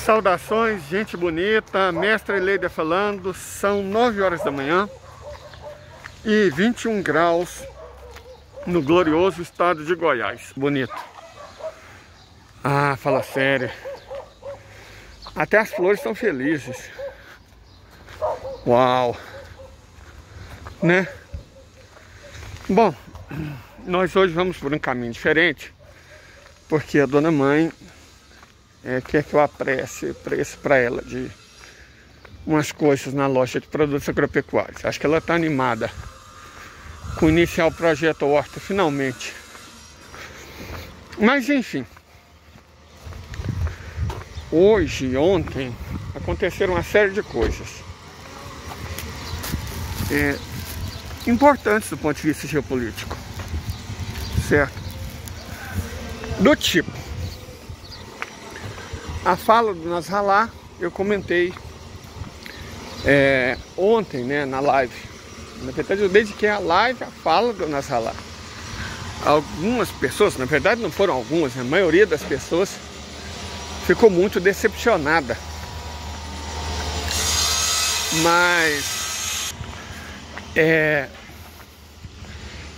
Saudações, gente bonita, mestre Leida falando, são 9 horas da manhã e 21 graus no glorioso estado de Goiás. Bonito. Ah, fala sério. Até as flores estão felizes. Uau. Né? Bom, nós hoje vamos por um caminho diferente, porque a dona mãe quer que eu apresse preço para ela de umas coisas na loja de produtos agropecuários. Acho que ela está animada com iniciar o projeto Horta finalmente. Mas enfim, hoje e ontem aconteceram uma série de coisas importantes do ponto de vista geopolítico, certo? Do tipo, a fala do Nasrallah, eu comentei ontem, né, na live. Na verdade, eu dediquei a live à fala do Nasrallah. Algumas pessoas, na verdade não foram algumas, a maioria das pessoas ficou muito decepcionada. Mas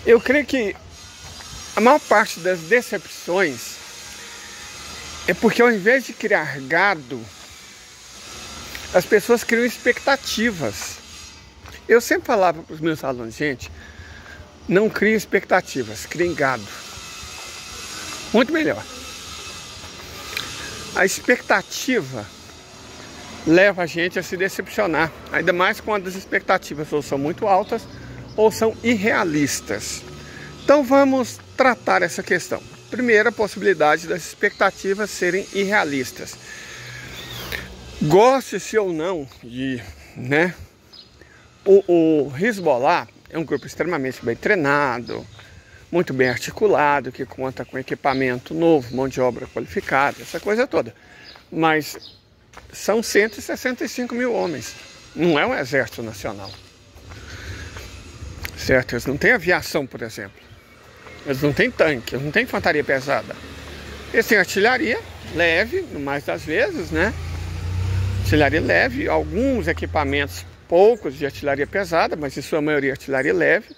eu creio que a maior parte das decepções é porque, ao invés de criar gado, as pessoas criam expectativas. Eu sempre falava para os meus alunos, gente, não criem expectativas, criem gado. Muito melhor. A expectativa leva a gente a se decepcionar, ainda mais quando as expectativas ou são muito altas ou são irrealistas. Então vamos tratar essa questão. Primeira possibilidade das expectativas serem irrealistas. Goste-se ou não de, né? O Hezbollah é um grupo extremamente bem treinado, muito bem articulado, que conta com equipamento novo, mão de obra qualificada, essa coisa toda. Mas são 165 mil homens, não é um exército nacional. Certo? Eles não têm aviação, por exemplo. Eles não têm tanque, eles não têm infantaria pesada. Eles têm artilharia leve, no mais das vezes, né? Artilharia leve, alguns equipamentos, poucos de artilharia pesada, mas em sua maioria artilharia leve.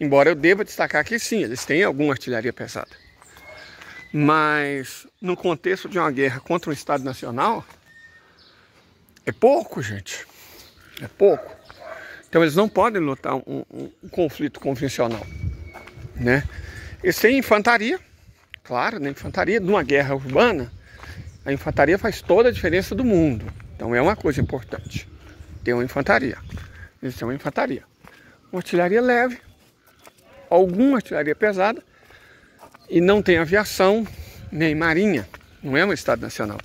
Embora eu deva destacar que sim, eles têm alguma artilharia pesada. Mas no contexto de uma guerra contra um Estado Nacional, é pouco, gente. É pouco. Então eles não podem lutar um conflito convencional, né? Eles têm infantaria, claro, né? Infantaria numa guerra urbana, a infantaria faz toda a diferença do mundo. Então é uma coisa importante ter uma infantaria. Eles têm uma infantaria, uma artilharia leve, alguma artilharia pesada, e não tem aviação nem marinha. Não é um Estado Nacional.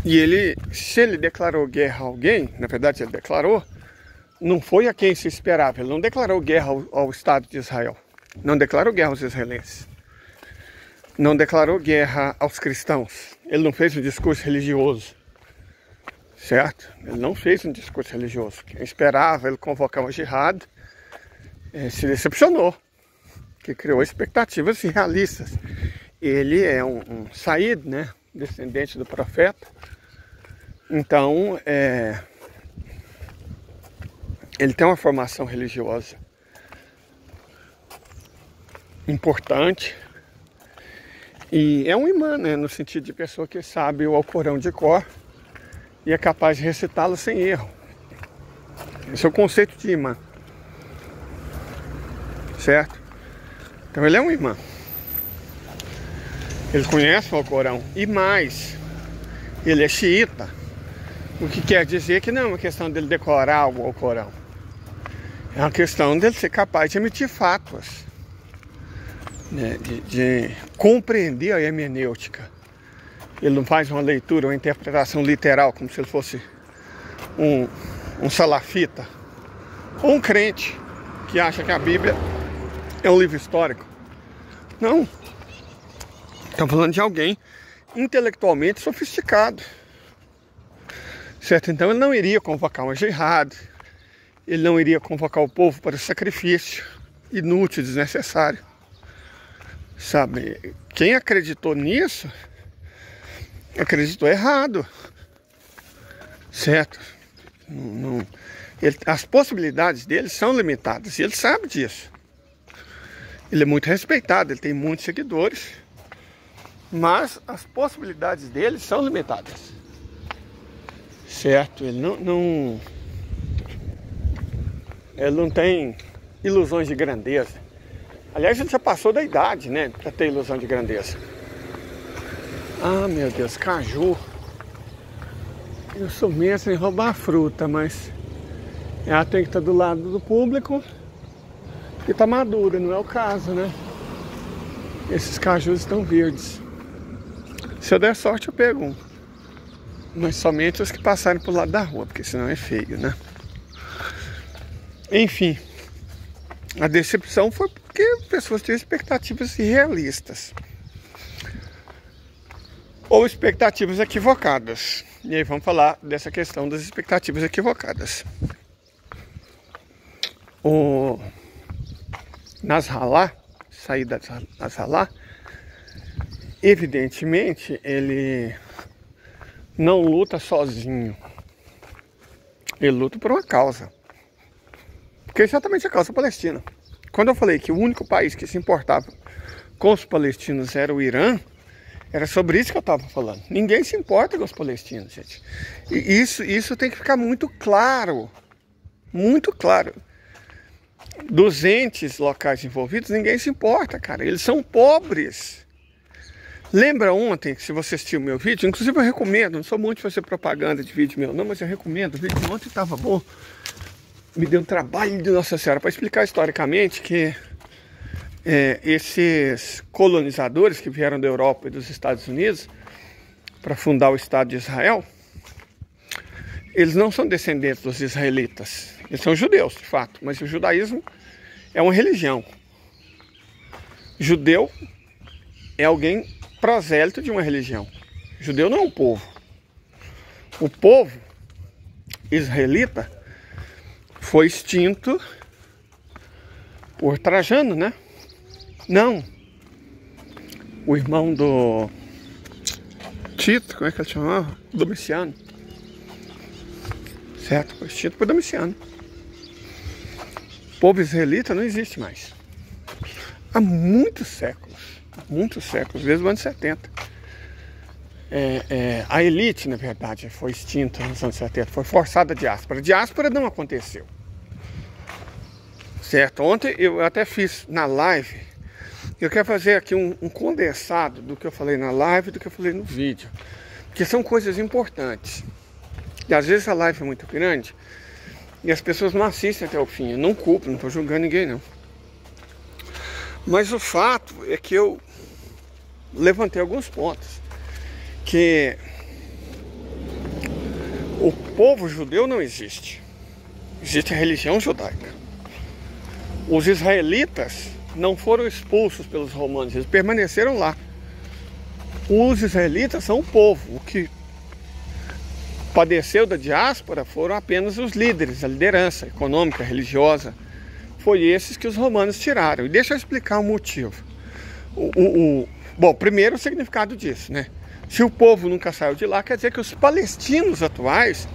E se ele declarou guerra a alguém, na verdade ele declarou, não foi a quem se esperava. Ele não declarou guerra ao Estado de Israel. Não declarou guerra aos israelenses. Não declarou guerra aos cristãos. Ele não fez um discurso religioso. Certo? Ele não fez um discurso religioso. Quem esperava ele convocar uma jihad se decepcionou. Que criou expectativas irrealistas. Ele é um Saíd, né? Descendente do profeta. Então, ele tem uma formação religiosa importante e é um imã, né, no sentido de pessoa que sabe o Alcorão de cor e é capaz de recitá-lo sem erro. Esse é o conceito de imã, certo? Então ele é um imã, ele conhece o Alcorão e mais, ele é xiita, o que quer dizer que não é uma questão dele decorar o Alcorão. É uma questão dele ser capaz de emitir fátuas, né, de compreender a hermenêutica. Ele não faz uma leitura, uma interpretação literal, como se ele fosse um salafita, ou um crente que acha que a Bíblia é um livro histórico. Não. Estamos falando de alguém intelectualmente sofisticado. Certo? Então ele não iria convocar uma jihad, ele não iria convocar o povo para o sacrifício inútil, desnecessário. Sabe, quem acreditou nisso acreditou errado, certo? As possibilidades dele são limitadas e ele sabe disso. Ele é muito respeitado, ele tem muitos seguidores, mas as possibilidades dele são limitadas, certo? Ele não tem ilusões de grandeza. Aliás, ele já passou da idade, né, para ter ilusão de grandeza. Ah, meu Deus, caju. Eu sou mestre em roubar fruta, mas ela tem que estar do lado do público e tá madura, não é o caso, né? Esses cajus estão verdes. Se eu der sorte, eu pego um. Mas somente os que passarem pro lado da rua, porque senão é feio, né? Enfim, a decepção foi porque as pessoas tinham expectativas irrealistas. Ou expectativas equivocadas. E aí vamos falar dessa questão das expectativas equivocadas. O Nasrallah, saída Nasrallah, evidentemente ele não luta sozinho. Ele luta por uma causa. Porque é exatamente a causa palestina. Quando eu falei que o único país que se importava com os palestinos era o Irã, era sobre isso que eu estava falando. Ninguém se importa com os palestinos, gente. E isso tem que ficar muito claro. Muito claro. Dos entes locais envolvidos, ninguém se importa, cara. Eles são pobres. Lembra ontem, que se você assistiu o meu vídeo, inclusive eu recomendo, não sou muito de fazer propaganda de vídeo meu, não, mas eu recomendo. O vídeo de ontem estava bom. Me deu um trabalho de Nossa Senhora para explicar historicamente que esses colonizadores que vieram da Europa e dos Estados Unidos para fundar o Estado de Israel, eles não são descendentes dos israelitas. Eles são judeus, de fato, mas o judaísmo é uma religião. Judeu é alguém prosélito de uma religião. Judeu não é um povo. O povo israelita foi extinto por Trajano, né? Não. O irmão do Tito, como é que ele chamava? Domiciano. Certo? Foi extinto por Domiciano. O povo israelita não existe mais. Há muitos séculos, desde os anos 70. A elite, na verdade, foi extinta nos anos 70, foi forçada a diáspora. A diáspora não aconteceu. Certo? Ontem eu até fiz na live. Eu quero fazer aqui um condensado do que eu falei na live e do que eu falei no vídeo. Porque são coisas importantes. E às vezes a live é muito grande e as pessoas não assistem até o fim. Eu não culpo, não estou julgando ninguém, não. Mas o fato é que eu levantei alguns pontos. Que o povo judeu não existe. Existe a religião judaica. Os israelitas não foram expulsos pelos romanos, eles permaneceram lá. Os israelitas são o povo. O que padeceu da diáspora foram apenas os líderes, a liderança econômica, religiosa. Foi esses que os romanos tiraram. E deixa eu explicar o motivo. Bom, primeiro o significado disso, né? Se o povo nunca saiu de lá, quer dizer que os palestinos atuais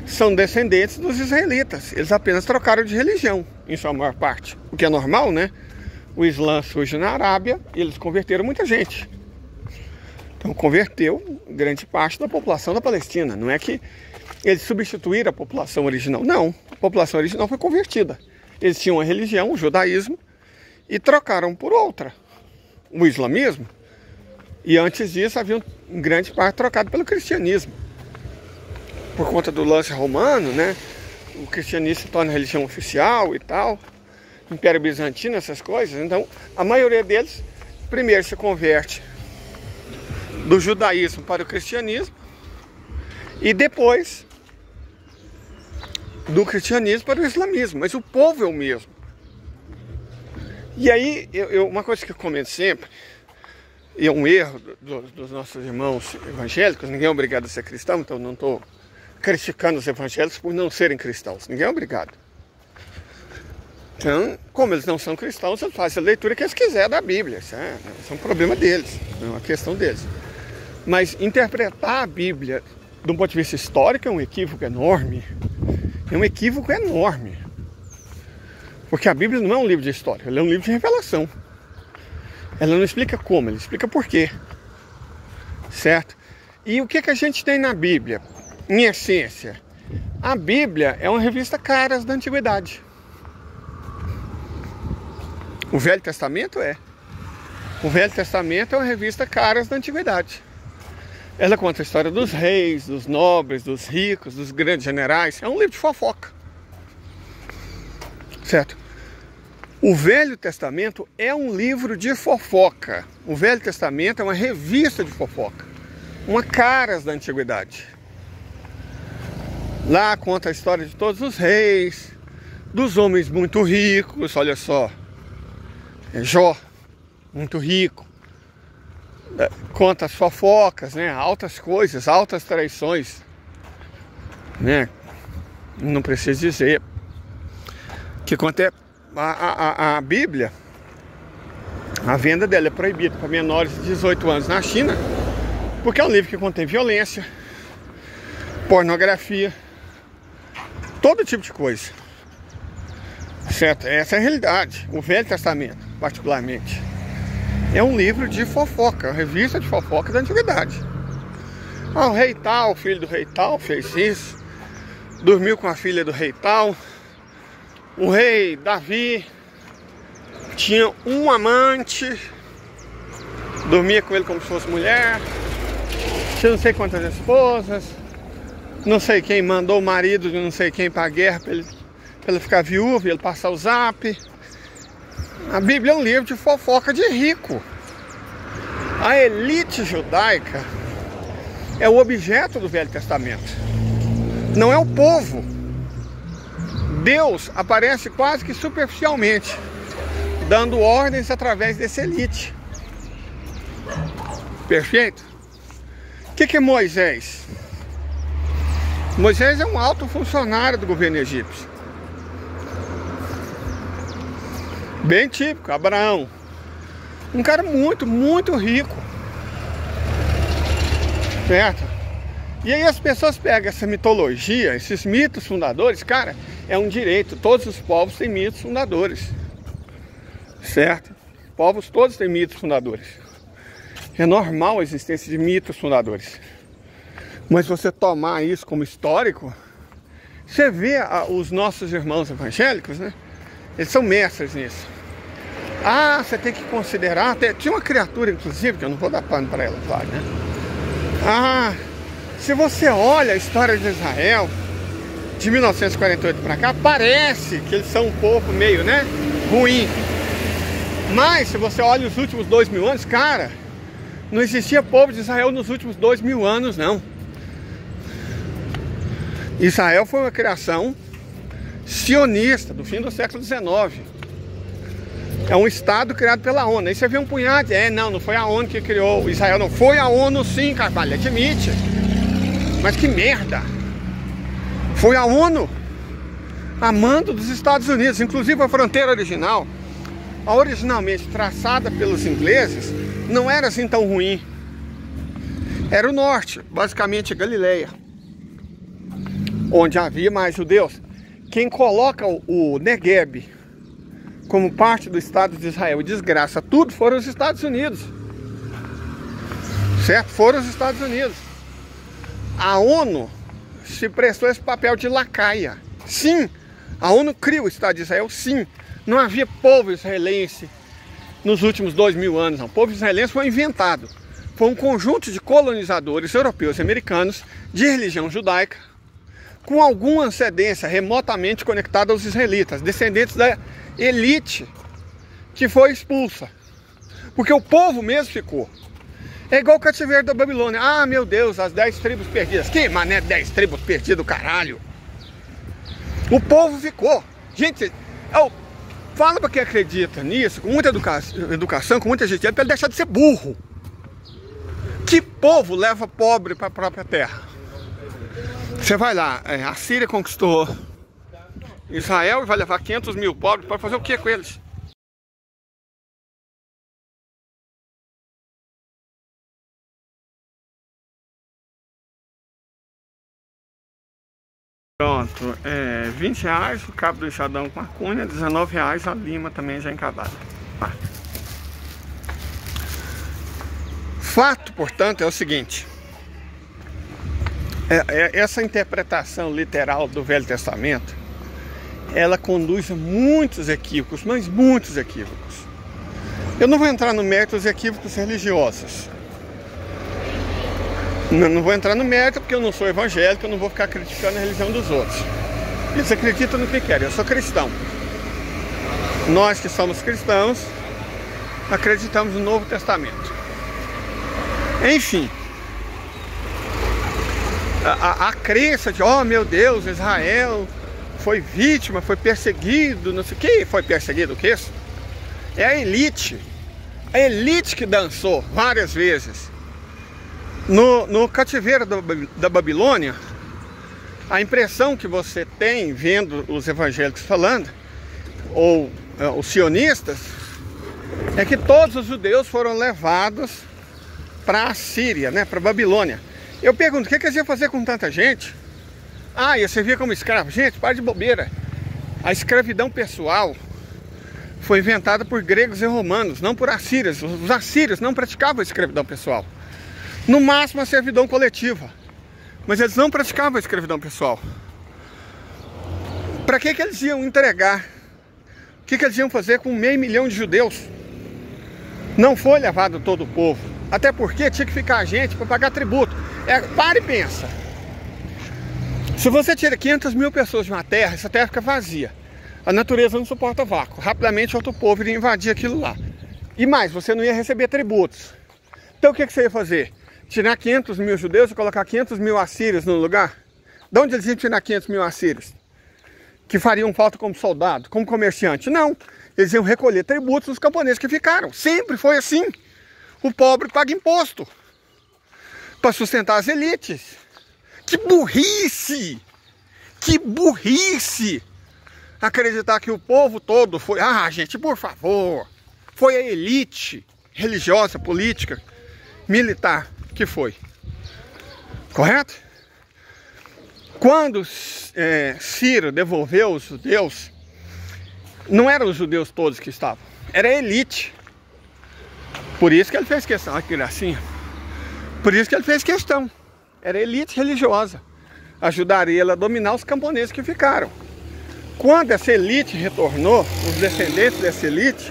são descendentes dos israelitas. Eles apenas trocaram de religião, em sua maior parte. O que é normal, né? O Islã surge na Arábia e eles converteram muita gente. Então converteu grande parte da população da Palestina. Não é que eles substituíram a população original. Não, a população original foi convertida. Eles tinham uma religião, o judaísmo, e trocaram por outra, o islamismo. E antes disso haviam em grande parte trocado pelo cristianismo. Por conta do lance romano, né? O cristianismo se torna religião oficial e tal. Império Bizantino, essas coisas. Então, a maioria deles, primeiro se converte do judaísmo para o cristianismo e depois do cristianismo para o islamismo. Mas o povo é o mesmo. E aí, uma coisa que eu comento sempre, e é um erro dos nossos irmãos evangélicos, ninguém é obrigado a ser cristão, então não estou criticando os evangélicos por não serem cristãos. Ninguém é obrigado. Então, como eles não são cristãos, eles fazem a leitura que eles quiserem da Bíblia. Isso é um problema deles, é uma questão deles. Mas interpretar a Bíblia de um ponto de vista histórico é um equívoco enorme. É um equívoco enorme. Porque a Bíblia não é um livro de história, ela é um livro de revelação. Ela não explica como, ela explica por quê. Certo? E o que a gente tem na Bíblia? Em essência, a Bíblia é uma revista Caras da Antiguidade. O Velho Testamento é. O Velho Testamento é uma revista Caras da Antiguidade. Ela conta a história dos reis, dos nobres, dos ricos, dos grandes generais. É um livro de fofoca. Certo? O Velho Testamento é um livro de fofoca. O Velho Testamento é uma revista de fofoca. Uma Caras da Antiguidade. Lá conta a história de todos os reis, dos homens muito ricos, olha só. Jó, muito rico. Conta as fofocas, né? Altas coisas, altas traições, né? Não preciso dizer. Que conta a Bíblia, a venda dela é proibida para menores de 18 anos na China, porque é um livro que contém violência, pornografia, todo tipo de coisa. Certo? Essa é a realidade. O Velho Testamento, particularmente, é um livro de fofoca, uma revista de fofoca da antiguidade. Ah, o rei tal, o filho do rei tal fez isso, dormiu com a filha do rei tal. O rei Davi tinha um amante, dormia com ele como se fosse mulher, tinha não sei quantas esposas, não sei quem mandou o marido de não sei quem para a guerra para ele ficar viúvo e ele passar o zap. A Bíblia é um livro de fofoca de rico. A elite judaica é o objeto do Velho Testamento, não é o povo. Deus aparece quase que superficialmente, dando ordens através dessa elite. Perfeito? O que é Moisés? Moisés é um alto funcionário do governo egípcio. Bem típico, Abraão. Um cara muito, muito rico. Certo? E aí as pessoas pegam essa mitologia, esses mitos fundadores, cara, é um direito, todos os povos têm mitos fundadores. Certo? Povos todos têm mitos fundadores. É normal a existência de mitos fundadores. Mas você tomar isso como histórico, você vê os nossos irmãos evangélicos, né? Eles são mestres nisso. Ah, você tem que considerar, tinha uma criatura inclusive, que eu não vou dar pano para ela, claro, né? Ah, se você olha a história de Israel, de 1948 para cá, parece que eles são um povo meio, né, ruim. Mas se você olha os últimos 2000 anos, cara, não existia povo de Israel nos últimos 2000 anos, não. Israel foi uma criação sionista do fim do século XIX. É um estado criado pela ONU. Aí você vê um punhado, não foi a ONU que criou Israel, não. Foi a ONU sim, Carvalho, admite. Mas que merda! Foi a ONU, a mando dos Estados Unidos. Inclusive a fronteira original, originalmente traçada pelos ingleses, não era assim tão ruim. Era o norte, basicamente Galileia, onde havia mais judeus. Quem coloca o Negueb como parte do Estado de Israel e desgraça tudo foram os Estados Unidos. Certo? Foram os Estados Unidos. A ONU se prestou esse papel de lacaia. Sim, a ONU criou o Estado de Israel, sim. Não havia povo israelense nos últimos 2000 anos, não. O povo israelense foi inventado. Foi um conjunto de colonizadores europeus e americanos de religião judaica, com alguma ascendência remotamente conectada aos israelitas, descendentes da elite que foi expulsa. Porque o povo mesmo ficou. É igual o cativeiro da Babilônia. Ah, meu Deus, as 10 tribos perdidas. Que mané 10 tribos perdidas, caralho? O povo ficou. Gente, fala pra quem acredita nisso, com muita educação, com muita gentileza, pra ele deixar de ser burro. Que povo leva pobre pra própria terra? Você vai lá, a Síria conquistou Israel e vai levar 500 mil pobres para fazer o que com eles? Pronto, R$20 o cabo do enxadão com a cunha, R$19 a lima também já encavada. Fato, portanto, é o seguinte: essa interpretação literal do Velho Testamento, ela conduz a muitos equívocos, mas muitos equívocos. Eu não vou entrar no mérito dos equívocos religiosos. Não vou entrar no mérito porque eu não sou evangélico, eu não vou ficar criticando a religião dos outros. Eles acreditam no que querem, eu sou cristão. Nós que somos cristãos, acreditamos no Novo Testamento. Enfim, a crença de, oh meu Deus, Israel foi vítima, foi perseguido, não sei o que, foi perseguido o que isso? É a elite que dançou várias vezes. No cativeiro da Babilônia, a impressão que você tem vendo os evangélicos falando, ou os sionistas, é que todos os judeus foram levados para a Síria, né, para a Babilônia. Eu pergunto, o que eles iam fazer com tanta gente? Ia servir como escravo. Gente, para de bobeira. A escravidão pessoal foi inventada por gregos e romanos, não por assírios. Os assírios não praticavam a escravidão pessoal. No máximo a servidão coletiva. Mas eles não praticavam a escravidão pessoal. Para que eles iam entregar? O que eles iam fazer com 500 mil de judeus? Não foi levado todo o povo. Até porque tinha que ficar gente para pagar tributo. Para e pensa. Se você tira 500 mil pessoas de uma terra, essa terra fica vazia. A natureza não suporta vácuo. Rapidamente outro povo iria invadir aquilo lá. E mais, você não ia receber tributos. Então o que você ia fazer? Tirar 500 mil judeus e colocar 500 mil assírios no lugar? De onde eles iam tirar 500 mil assírios? Que fariam falta como soldado, como comerciante? Não. Eles iam recolher tributos dos camponeses que ficaram. Sempre foi assim. O pobre paga imposto para sustentar as elites. Que burrice! Que burrice! Acreditar que o povo todo foi... gente, por favor. Foi a elite religiosa, política, militar que foi. Correto? Quando Ciro devolveu os judeus, não eram os judeus todos que estavam, era a elite. Por isso que ele fez questão. Olha que gracinha. Por isso que ele fez questão. Era a elite religiosa. Ajudaria ele a dominar os camponeses que ficaram. Quando essa elite retornou, os descendentes dessa elite,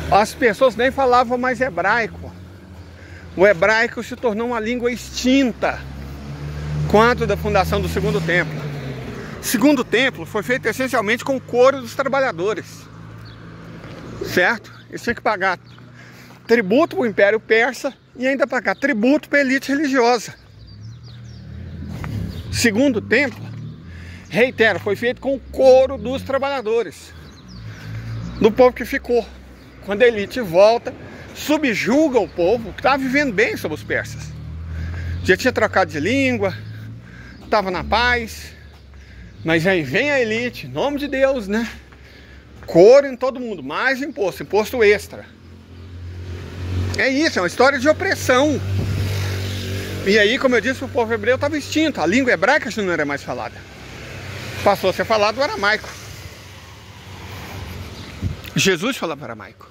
as pessoas nem falavam mais hebraico. O hebraico se tornou uma língua extinta quanto da fundação do Segundo Templo. O Segundo Templo foi feito essencialmente com o couro dos trabalhadores. Certo? Eles tinham que pagar tributo para o Império Persa e ainda pagar tributo para a elite religiosa. Segundo Templo, reitero, foi feito com o couro dos trabalhadores, do povo que ficou. Quando a elite volta, subjuga o povo que estava vivendo bem sob os persas. Já tinha trocado de língua, estava na paz, mas aí vem a elite, em nome de Deus, né? Couro em todo mundo, mais imposto, imposto extra. É isso, é uma história de opressão. E aí, como eu disse, o povo hebreu estava extinto, a língua hebraica já não era mais falada. Passou a ser falado o aramaico. Jesus falava aramaico.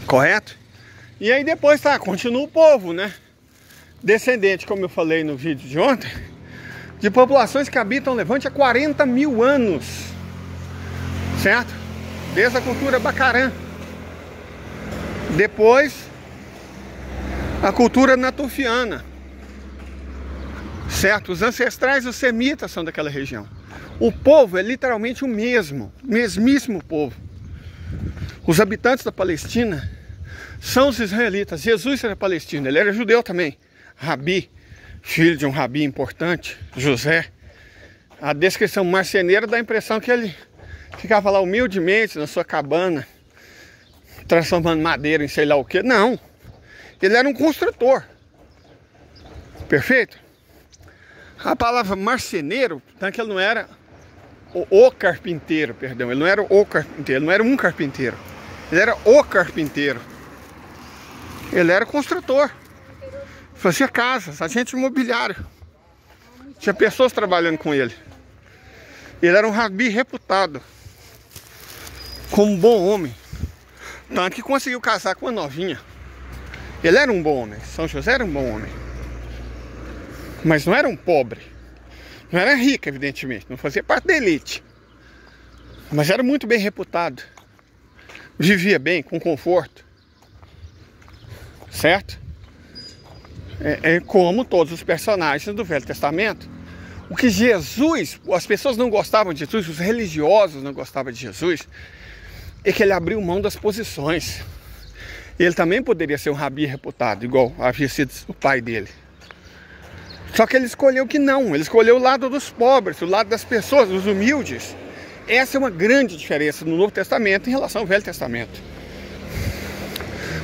Correto? E aí depois continua o povo, né? Descendente, como eu falei no vídeo de ontem, de populações que habitam o Levante há 40 mil anos. Certo? Desde a cultura Bacarã. Depois, a cultura natufiana. Certo? Os ancestrais dos semitas são daquela região. O povo é literalmente o mesmíssimo povo. Os habitantes da Palestina são os israelitas. Jesus era palestino, ele era judeu também. Rabi, filho de um rabi importante, José. A descrição marceneira dá a impressão que ele ficava lá humildemente na sua cabana, transformando madeira em sei lá o que. Não, ele era um construtor. Perfeito? A palavra marceneiro, então que ele não era o carpinteiro, perdão. Ele não era o carpinteiro, ele não era um carpinteiro. Ele era o carpinteiro. Ele era construtor. Fazia casas, agente imobiliário. Tinha pessoas trabalhando com ele. Ele era um rabi reputado como um bom homem. Tanto que conseguiu casar com uma novinha. Ele era um bom homem. São José era um bom homem. Mas não era um pobre. Não era rico, evidentemente. Não fazia parte da elite. Mas era muito bem reputado. Vivia bem, com conforto. Certo? É como todos os personagens do Velho Testamento. O que Jesus, as pessoas não gostavam de Jesus, os religiosos não gostavam de Jesus, é que ele abriu mão das posições. Ele também poderia ser um rabi reputado, igual havia sido o pai dele. Só que ele escolheu que não, ele escolheu o lado dos pobres, o lado das pessoas, dos humildes. Essa é uma grande diferença no Novo Testamento em relação ao Velho Testamento.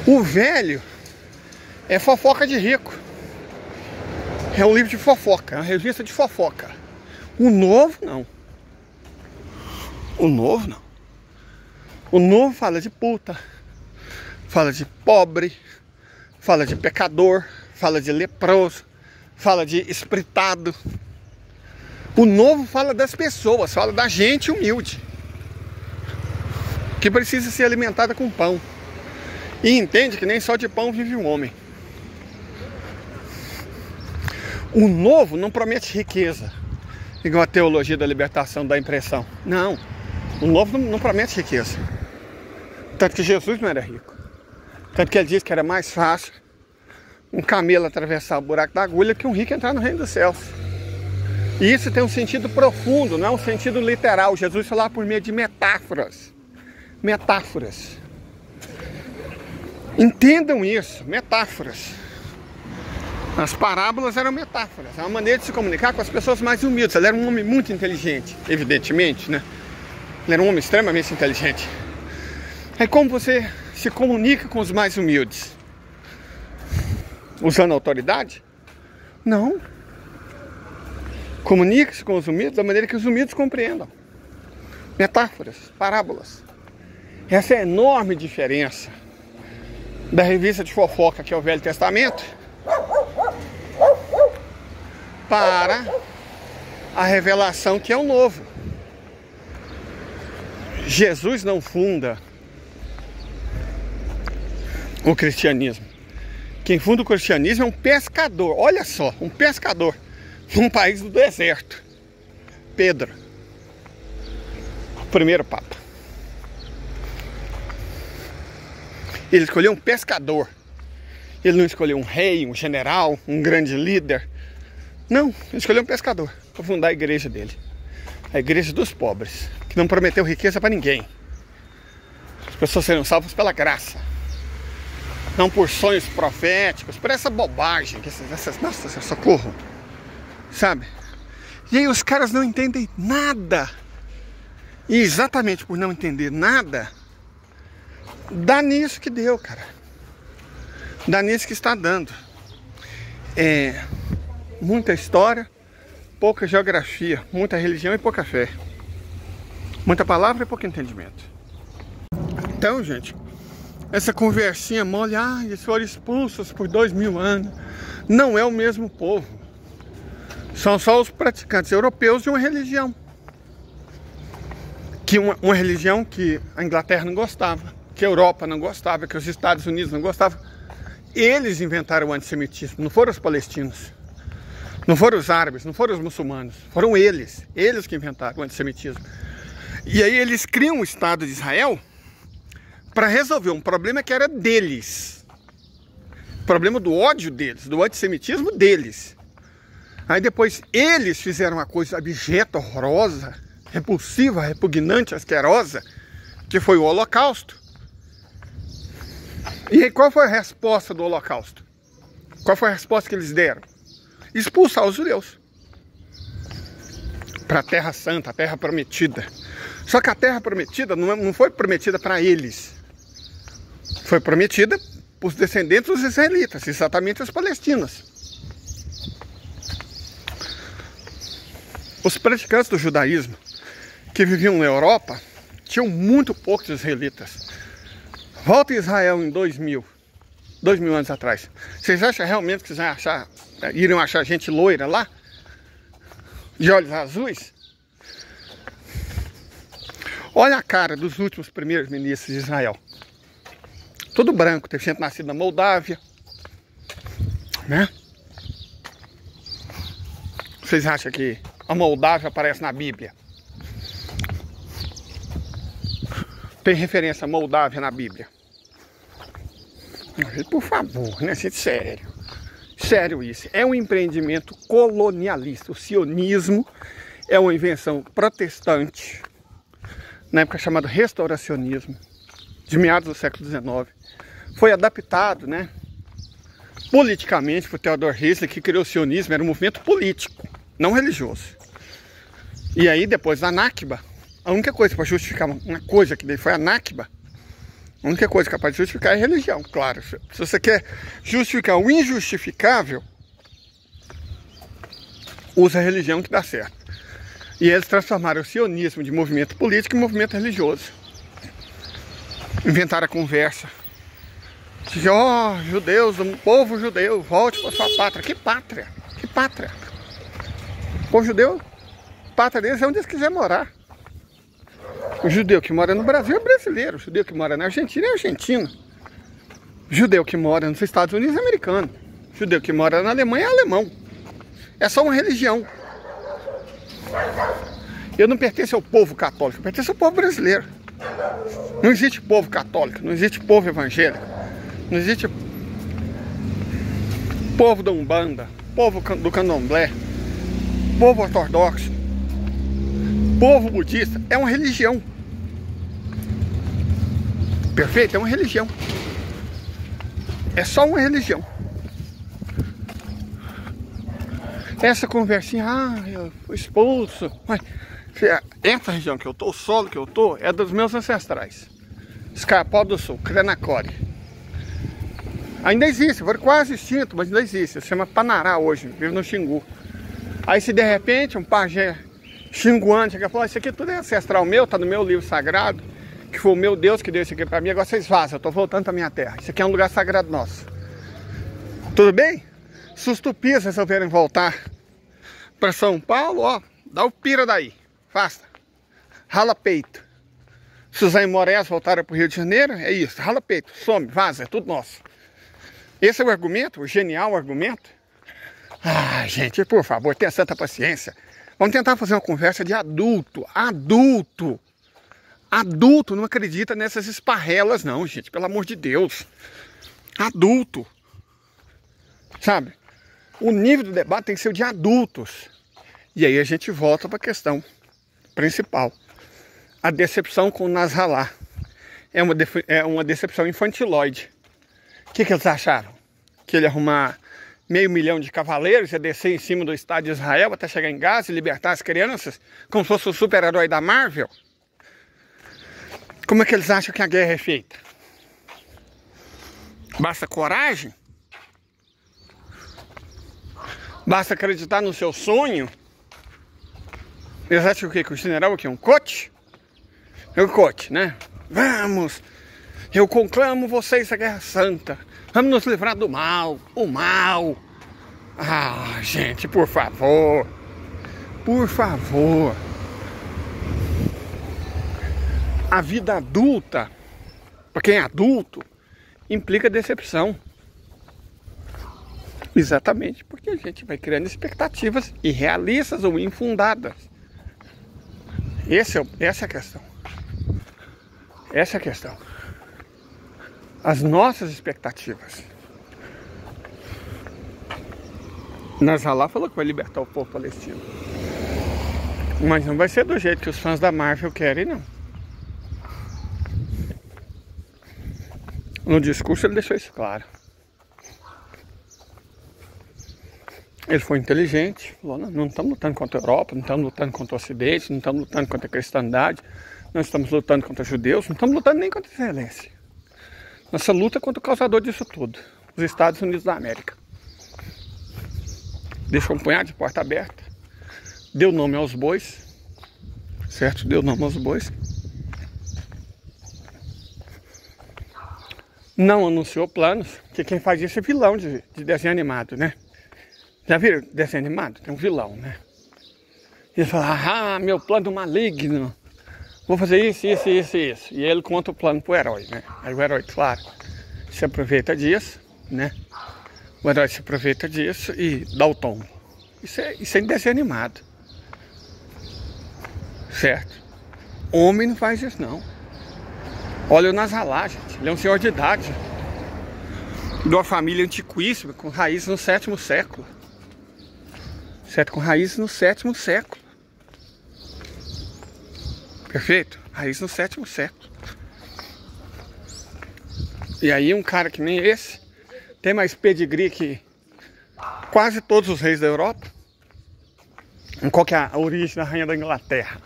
O velho é fofoca de rico. É um livro de fofoca, é uma revista de fofoca. O novo, não. O novo, não. O novo fala de puta, fala de pobre, fala de pecador, fala de leproso, fala de espritado. O novo fala das pessoas, fala da gente humilde, que precisa ser alimentada com pão. E entende que nem só de pão vive um homem. O novo não promete riqueza, igual a teologia da libertação dá a impressão. Não, o novo não promete riqueza. Tanto que Jesus não era rico. Tanto que ele disse que era mais fácil um camelo atravessar o buraco da agulha que um rico entrar no reino dos céus. E isso tem um sentido profundo, não é um sentido literal. Jesus falava por meio de metáforas. Metáforas. Entendam isso, metáforas. As parábolas eram metáforas, é uma maneira de se comunicar com as pessoas mais humildes. Ele era um homem muito inteligente, evidentemente, né? Ele era um homem extremamente inteligente. É como você se comunica com os mais humildes? Usando autoridade? Não. Comunique-se com os humildes da maneira que os humildes compreendam. Metáforas, parábolas. Essa é a enorme diferença da revista de fofoca, que é o Velho Testamento, para a revelação, que é o Novo. Jesus não funda o cristianismo. Quem funda o cristianismo é um pescador. Olha só, um pescador num país do deserto. Pedro, o primeiro papa. Ele escolheu um pescador. Ele não escolheu um rei, um general, um grande líder. Não, ele escolheu um pescador para fundar a igreja dele. A igreja dos pobres, que não prometeu riqueza para ninguém. As pessoas serão salvas pela graça, não por sonhos proféticos, por essa bobagem, nossa, socorro, sabe? E aí os caras não entendem nada. E exatamente por não entender nada, dá nisso que deu, cara. Dá nisso que está dando. Muita história, pouca geografia, muita religião e pouca fé. Muita palavra e pouco entendimento. Então, gente, essa conversinha mole, eles foram expulsos por 2000 anos. Não é o mesmo povo. São só os praticantes europeus de uma religião. Uma religião que a Inglaterra não gostava, que a Europa não gostava, que os Estados Unidos não gostavam. Eles inventaram o antissemitismo, não foram os palestinos. Não foram os árabes, não foram os muçulmanos, foram eles que inventaram o antissemitismo. E aí eles criam o Estado de Israel para resolver um problema que era deles. O problema do ódio deles, do antissemitismo deles. Aí depois eles fizeram uma coisa abjeta, horrorosa, repulsiva, repugnante, asquerosa, que foi o Holocausto. E aí qual foi a resposta do Holocausto? Qual foi a resposta que eles deram? Expulsar os judeus para a Terra Santa, a Terra Prometida. Só que a Terra Prometida não foi prometida para eles. Foi prometida para os descendentes dos israelitas, exatamente os palestinos. Os praticantes do judaísmo que viviam na Europa tinham muito poucos israelitas. Volta a Israel em 2000 anos atrás. Vocês acham realmente que iriam achar gente loira lá? de olhos azuis. Olha a cara dos últimos primeiros ministros de Israel. Tudo branco, tem gente nascido na Moldávia, né? Vocês acham que a Moldávia aparece na Bíblia? Tem referência a Moldávia na Bíblia? Por favor, né, gente? Sério. Sério isso. É um empreendimento colonialista. O sionismo é uma invenção protestante, na época chamada restauracionismo, de meados do século XIX. Foi adaptado, né, politicamente por Theodor Herzl, que criou o sionismo. Era um movimento político, não religioso. E aí, depois da Nakba, a única coisa para justificar uma coisa que daí foi a Nakba, a única coisa capaz de justificar é a religião, claro. Se você quer justificar o injustificável, usa a religião que dá certo. E eles transformaram o sionismo de movimento político em movimento religioso. Inventaram a conversa. Diz, ó, judeus, o povo judeu, volte para sua pátria. Que pátria? Que pátria? O povo judeu, a pátria deles é onde eles quiserem morar. O judeu que mora no Brasil é brasileiro. O judeu que mora na Argentina é argentino. O judeu que mora nos Estados Unidos é americano. O judeu que mora na Alemanha é alemão. É só uma religião. Eu não pertenço ao povo católico, eu pertenço ao povo brasileiro. Não existe povo católico, não existe povo evangélico, não existe povo da Umbanda, povo do Candomblé, povo ortodoxo, povo budista. É uma religião. Perfeito? É uma religião. É só uma religião. Essa conversinha, eu fui expulso. Essa região que eu tô, o solo que eu tô, é dos meus ancestrais. Escarpó do Sul, Cranacore. Ainda existe, foi quase extinto, mas ainda existe. Se chama Panará hoje, vive no Xingu. Aí se de repente um pajé xinguante chega e fala, isso aqui tudo é ancestral meu, tá no meu livro sagrado, que foi o meu Deus que deu isso aqui pra mim, agora vocês vazam, eu tô voltando pra minha terra. Isso aqui é um lugar sagrado nosso. Tudo bem? Se os tupis resolverem voltar para São Paulo, ó, dá o pira daí, afasta, rala peito. Se os aimorés voltarem para o Rio de Janeiro, é isso, rala peito, some, vaza, é tudo nosso. Esse é o argumento, o genial argumento. Ah, gente, por favor, tenha santa paciência. Vamos tentar fazer uma conversa de adulto. Adulto não acredita nessas esparrelas não, gente, pelo amor de Deus. Adulto. Sabe? O nível do debate tem que ser o de adultos. E aí a gente volta para a questão principal. A decepção com o Nasrallah é uma decepção infantiloide. O que eles acharam? Que ele ia arrumar 500 mil de cavaleiros, ia descer em cima do Estado de Israel até chegar em Gaza e libertar as crianças, como se fosse o super-herói da Marvel? Como é que eles acham que a guerra é feita? Basta coragem? Basta acreditar no seu sonho? Eles acham que o general aqui é um coach? É um coach, né? Vamos! Eu conclamo vocês a Guerra Santa. Vamos nos livrar do mal. O mal. Ah, gente, por favor. Por favor. A vida adulta, para quem é adulto, implica decepção. Exatamente, porque a gente vai criando expectativas irrealistas ou infundadas. Essa é a questão. Essa é a questão. As nossas expectativas. Nasrallah falou que vai libertar o povo palestino. Mas não vai ser do jeito que os fãs da Marvel querem, não. No discurso ele deixou isso claro. Ele foi inteligente, falou, não estamos lutando contra a Europa, não estamos lutando contra o Ocidente, não estamos lutando contra a cristandade, não estamos lutando contra os judeus, não estamos lutando nem contra Israelense. Nossa luta é contra o causador disso tudo, os Estados Unidos da América. Deixou um punhado de porta aberta, deu nome aos bois, certo? Deu nome aos bois. Não anunciou planos, porque quem faz isso é vilão de desenho animado, né? Já viram desenho animado? Tem um vilão, né? Ele fala, meu plano maligno. Vou fazer isso. E ele conta o plano pro herói, né? Aí o herói, claro, se aproveita disso, né? O herói se aproveita disso e dá o tombo. Isso é desenho animado. Certo? Homem não faz isso, não. Olha o Nasalá, gente. Ele é um senhor de idade. De uma família antiquíssima, com raízes no 7º século. Certo? Com raízes no 7º século. Perfeito? Raiz no 7º século. E aí um cara que nem esse tem mais pedigree que quase todos os reis da Europa. Qual que é a origem da rainha da Inglaterra?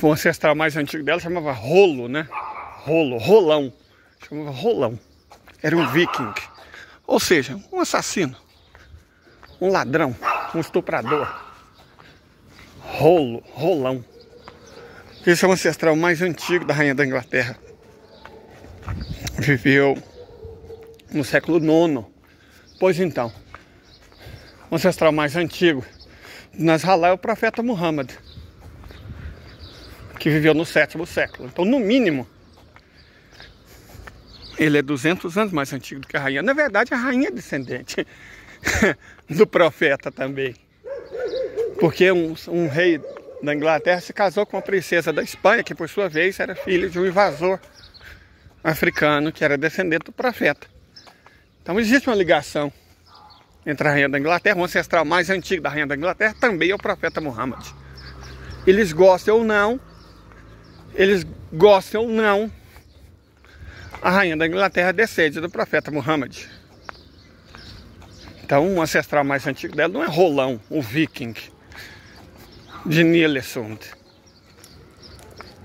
O ancestral mais antigo dela chamava Rolo, né? Rolão. Chamava Rolão. Era um viking. Ou seja, um assassino. Um ladrão. Um estuprador. Rolão. Esse é o ancestral mais antigo da rainha da Inglaterra. Viveu no século IX. Pois então, o ancestral mais antigo do Nasrallah é o profeta Muhammad, que viveu no 7º século. Então, no mínimo, ele é 200 anos mais antigo do que a rainha. Na verdade, a rainha é descendente do profeta também. Porque um rei da Inglaterra se casou com uma princesa da Espanha, que por sua vez era filha de um invasor africano, que era descendente do profeta. Então existe uma ligação entre a rainha da Inglaterra, o ancestral mais antigo da rainha da Inglaterra, também é o profeta Muhammad. Eles gostam ou não, a rainha da Inglaterra descende do profeta Muhammad. Então o ancestral mais antigo dela não é Rolão, o viking de Nilesund.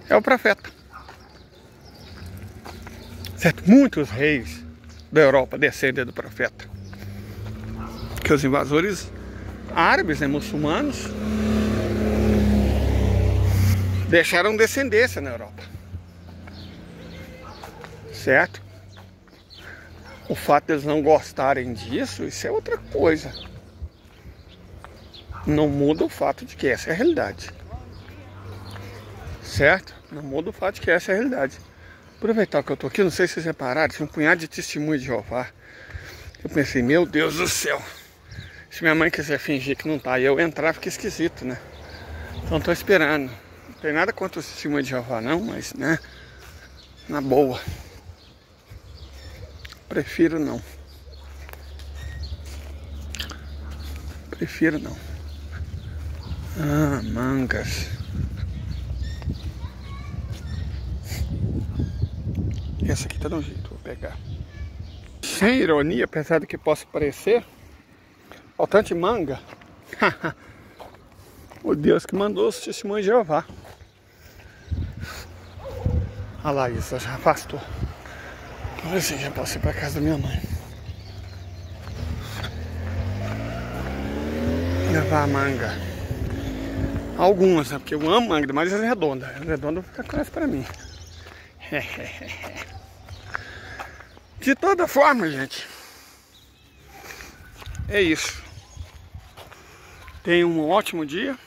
É o profeta. Certo? Muitos reis da Europa descendem do profeta. Que os invasores árabes, né, muçulmanos, deixaram descendência na Europa. Certo? O fato de eles não gostarem disso, isso é outra coisa. Não muda o fato de que essa é a realidade. Certo? Não muda o fato de que essa é a realidade. Aproveitar que eu tô aqui, não sei se vocês repararam, tinha um punhado de testemunhos de Jeová. Eu pensei, meu Deus do céu, se minha mãe quiser fingir que não tá e eu entrar, fica esquisito, né? Então tô esperando. Não tem nada contra os testemunhos de Jeová não, mas, né, na boa. Prefiro não. Prefiro não. Mangas. Essa aqui tá de um jeito, vou pegar. Sem ironia, apesar do que possa parecer, faltante manga. O Deus que mandou os testemunhos de Jeová. Olha lá, isso já afastou. Agora sim, já posso ir pra casa da minha mãe. Levar a manga. Algumas, né? Porque eu amo manga, mas ela é redonda. A redonda fica cresce pra mim. De toda forma, gente, é isso. Tenha um ótimo dia.